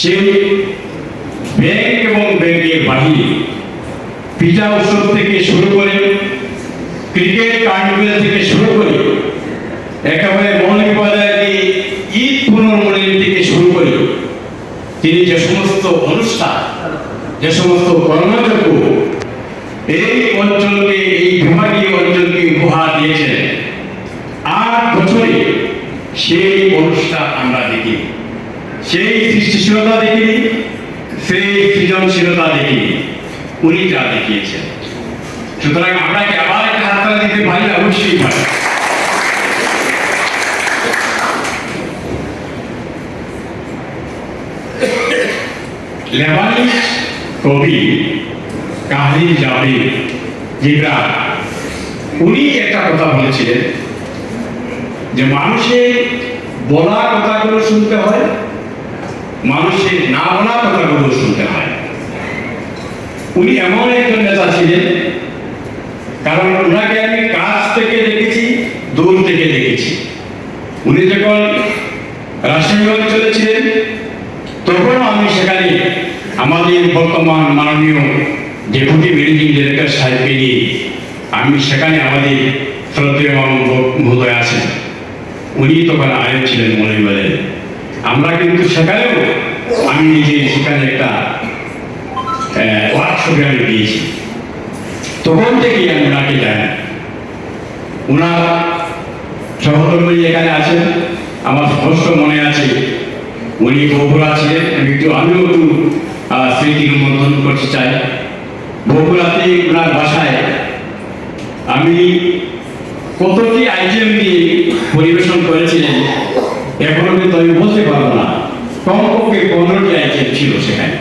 সেই ব্যাংক এবং ব্যাংকের বাহিরে পিঠা উৎসব থেকে শুরু করে ক্রিকেট কার্নিভেল থেকে শুরু করে একেবারে মৌলভীবাজারে ঈদ পুনর্মণি থেকে শুরু করে তিনি যে সমস্ত অনুষ্ঠান, যে সমস্ত কর্মযজ্ঞ এই অঞ্চলকে, এই বিভাগীয় অঞ্চলকে উপহার দিয়েছেন, 8 বছরে সেই অনুষ্ঠান আমরা দেখি, সেই সৃষ্টিশীলতা দেখিনি, সেই সৃজনশীলতা দেখিনি, উনি যা দেখিয়েছেন। সুতরাং আমরা কি আবার একটা হাততালি দিতে পারি? অবশ্যই পারি। লেবানিজ কবি কাহিল জাবির জিবরান উনি একটা কথা বলেছিলেন যে মানুষের বলা কথাগুলো শুনতে হয়, মানুষের না বলা কথাগুলো শুনতে হয়। উনি এমন একজন নেতা ছিলেন, কারণ ওনাকে আমি কাছ থেকে দেখেছি, দূর থেকে দেখেছি। উনি যখন রাজশাহী অঞ্চলে ছিলেন তখনও আমি সেখানে আমাদের বর্তমান মাননীয় ডেপুটি ম্যানেজিং ডিরেক্টর সাহেবকে নিয়ে আমি সেখানে আমাদের শ্রদ্ধেয় মহোদয় আছেন, উনি তখন আয়োজক ছিলেন মৌলভীবাজারে। আমরা কিন্তু সেখানেও আমি নিজে সেখানে একটা ওয়ার্কশপে আমি দিয়েছি। তখন থেকেই আমি ওনাকে জানি। ওনার সহকর্মী এখানে আছেন, আমার স্পষ্ট মনে আছে উনি বগুড়া ছিলেন। আমিও একটু স্মৃতি রোমন্থন করতে চাই। বগুড়াতে ওনার বাসায় আমি কতটি আইটেম দিয়ে পরিবেশন করেছিলেন এখনো কিন্তু আমি বলতে পারবো না, কমপক্ষে 15টি আইটেম ছিল সেখানে।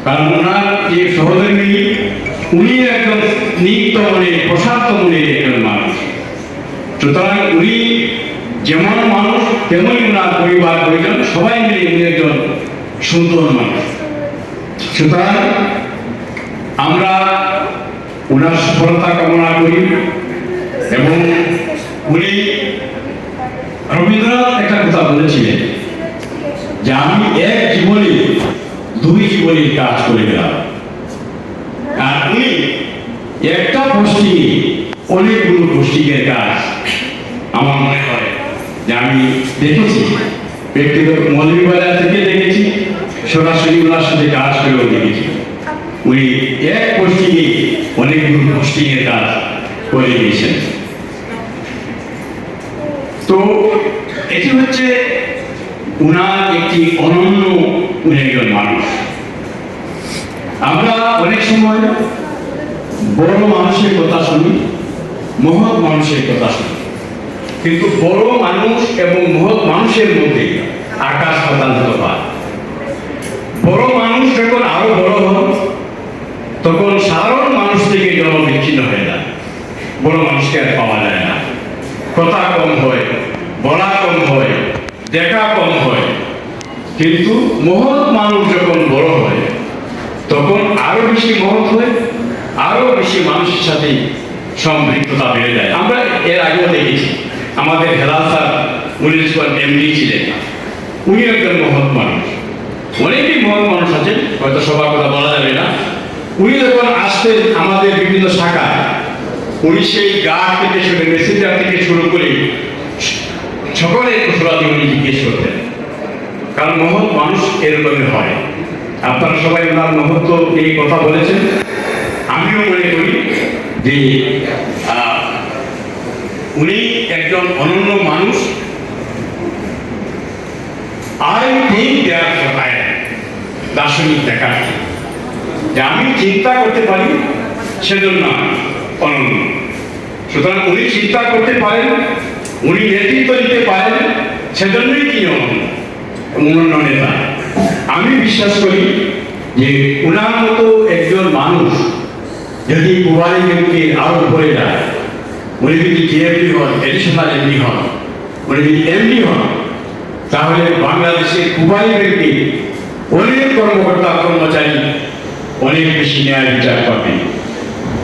কারণ ওনার যে সহধর্মী উনি একজন নিত্য মনের, প্রশান্ত মনের একজন মানুষ। সুতরাং উনি যেমন মানুষ তেমনি ওনার পরিবার পরিজন সবাই মিলে উনি একজন সুন্দর মানুষ। সুতরাং আমরা ওনার সফলতা কামনা করি। এবং উনি রবীন্দ্রনাথ একটা কথা বলেছিলেন যে আমি এক জীবনে 2 জীবনের কাজ করে গেলাম। আর উনি একটা পোস্টিংয়ে অনেকগুলো পোস্টিংয়ের কাজ আমার মনে হয় যে আমি দেখেছি, ব্যক্তিগত মৌলভীবাজার থেকে দেখেছি, সরাসরি ওনার সাথে কাজ করেও দেখেছি। উনি এক পোস্টিংয়ে অনেকগুলো পোস্টিংয়ের কাজ করে দিয়েছেন। তো এটি হচ্ছে উনার একটি অনন্য একজন মানুষ। আমরা অনেক সময় বড় মানুষের কথা শুনি, মহৎ মানুষের কথা শুনি, কিন্তু বড় মানুষ এবং মহৎ মানুষের মধ্যে আকাশ পাতাল তফাৎ। বড় মানুষ যখন আরো বড় হন তখন সাধারণ মানুষ থেকে জন্ম বিচ্ছিন্ন হয়ে যায়, বড় মানুষকে আর পাওয়া যায় না। কথা কম হয়, বলা কম হয়, দেখা কম হয়। কিন্তু মহৎ মানুষ যখন বড় হয় তখন আরো বেশি মহৎ হয়, আরো বেশি মানুষের সাথে সম্পৃক্ততা বেড়ে যায়। আমরা এর আগেও দেখেছি, আমাদের হেলাল স্যার উনি যখন এমডি ছিলেন, উনি একজন মহৎ মানুষ। অনেকেই মহৎ মানুষ আছেন, হয়তো সবার কথা বলা যাবে না। উনি যখন আসতেন আমাদের বিভিন্ন শাখায়, উনি সেই গার্ড থেকে শুরু, মেসেঞ্জার থেকে শুরু করে সকলের কুশলাদি উনি জিজ্ঞেস করতেন। কারণ মহৎ মানুষ এরকমই হয়। আপনারা সবাই ওনার মহত্ব এই কথা বলেছেন। আমিও মনে করি যে উনি একজন অনন্য মানুষ। I think they are fire, দার্শনিক দেখার যে আমি চিন্তা করতে পারি সেজন্য অনন্য। সুতরাং উনি চিন্তা করতে পারেন, উনি নেতৃত্ব দিতে পারেন, সেজন্যই তিনি অনন্য নেতা। আমি বিশ্বাস করি যে উনার মতো একজন মানুষ যদি কুবারি ব্যাংকে আরো উপরে যায়, উনি যদি ডিএমডি হন, এডিশনাল এমডি হন, উনি যদি এমডি হন, তাহলে বাংলাদেশের কুবারি ব্যাংকে অনেক কর্মকর্তা কর্মচারী অনেক বেশি ন্যায় বিচার পাবে।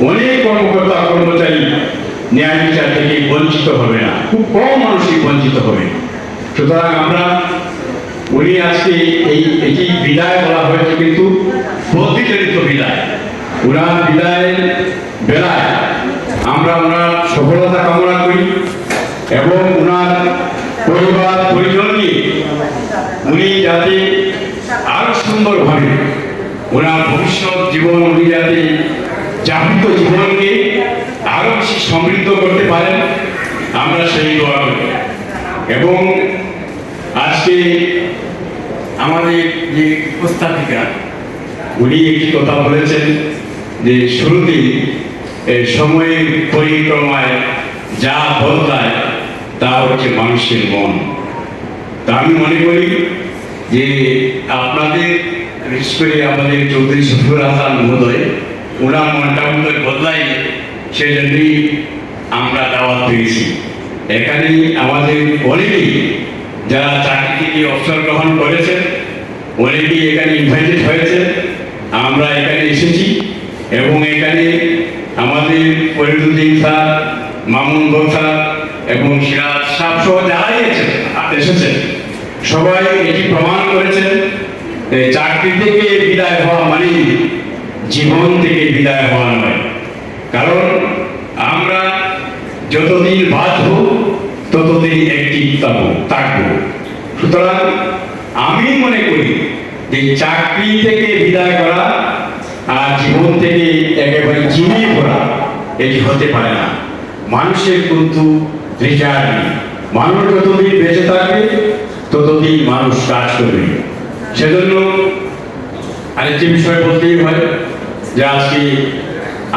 অনেক কর্মকর্তা কর্মচারী ন্যায় বিচার থেকে বঞ্চিত হবে না, খুব কম মানুষই বঞ্চিত হবে। সুতরাং আমরা উনি আজকে এটি বিদায় বলা হয়েছে, কিন্তু পদ্ধতিচালিত বিদায়। ওনার বিদায়ের বেলায় আমরা ওনার সফলতা কামনা করি এবং ওনার পরিবার পরিজন নিয়ে উনি যাতে আরো সুন্দরভাবে ওনার ভবিষ্যৎ জীবন, উনি যাতে যাপিত জীবনকে আরো বেশি সমৃদ্ধ করতে পারেন, আমরা সেই দোয়া করি। এবং আজকে আমাদের যে উপস্থাপিকা উনি একটি কথা বলেছেন যে শুরুতেই সময়ের পরিক্রমায় যা বদলায় তা হচ্ছে মানুষের মন। তা আমি মনে করি যে আপনাদের, বিশেষ করে আমাদের চৌধুরী শফিউল হাসান মহোদয়, ওনার মনটা মনে বদলাই, সেজন্যই আমরা দাওয়াত পেয়েছি। এখানে আমাদের অনেকেই যারা চাকরি থেকে অবসর গ্রহণ করেছেন, অনেকেই এখানে ইনভাইটেড হয়েছে, আমরা এখানে এসেছি এবং এখানে আমাদের ফরিদুদ্দিন স্যার, মামুন স্যার এবং সিরাজ সাহেব সহ যারাই এসেছেন সবাই এটি প্রমাণ করেছেন চাকরি থেকে বিদায় হওয়া মানে জীবন থেকে বিদায় হওয়া নয়। কারণ আমরা যতদিন বাঁচব ততদিন একটি থাকবো। সুতরাং আমি মনে করি যে চাকরি থেকে বিদায় করা আর জীবন থেকে একেবারে চিনিয়ে পড়া এটি হতে পারে না। মানুষের কিন্তু রিটায়ার নেই। মানুষ যতদিন বেঁচে থাকবে ততদিন মানুষ কাজ করবে। সেজন্য আরেকটি বিষয় বলতেই হয় যে আজকে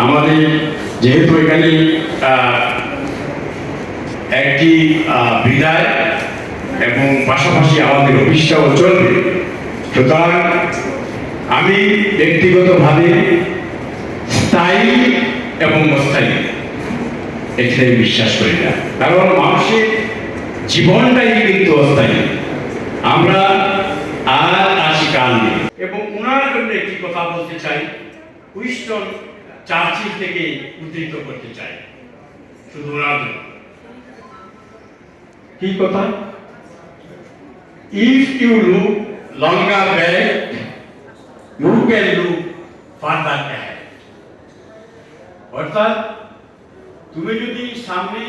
আমাদের যেহেতু এখানে একটি বিদায় এবং পাশাপাশি আমাদের অফিসটাও চলবে, সুতরাং আমি ব্যক্তিগতভাবে স্থায়ী এবং অস্থায়ী এটাই বিশ্বাস করি না। কারণ মানুষের জীবনটাই কিন্তু অস্থায়ী। আমরা আর আছি কাল নেই। এবং ওনার জন্য একটি কথা বলতে চাই, উইনস্টন চার্চিল থেকে উদ্ধৃত করতে চাই, শুধু ওনার জন্য। কি কথা? If you look longer back you can look further ahead. অর্থাৎ তুমি যদি সামনে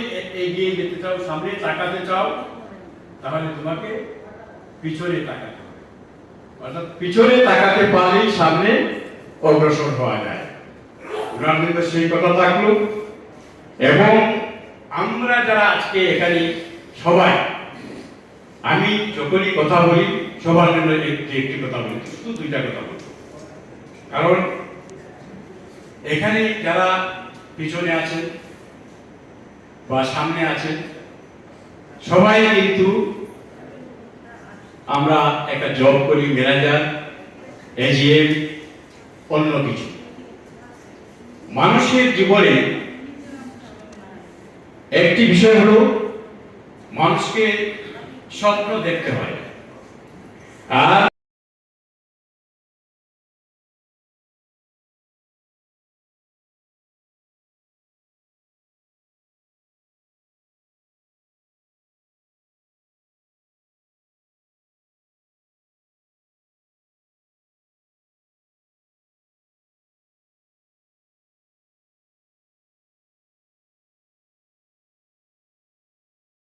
এগিয়ে যেতে চাও, সামনে তাকাতে চাও, তাহলে তোমাকে পিছনে তাকাতে হবে। অর্থাৎ পিছনে তাকাতে পারলেই সামনে অগ্রসর হওয়া যায়। ওনার মধ্যে সেই কথা থাকলো। এবং আমরা যারা আজকে এখানে সবাই, আমি যখনই কথা বলি সবার জন্য একটি কথা বলি, শুধু দুইটা কথা বলি। কারণ এখানে যারা পিছনে আছেন বা সামনে আছেন সবাই কিন্তু আমরা একটা জব করি, ম্যানেজার, এজিএম, অন্য কিছু। মানুষের জীবনে একটি বিষয় হলো মানুষকে স্বপ্ন দেখতে হয়। আর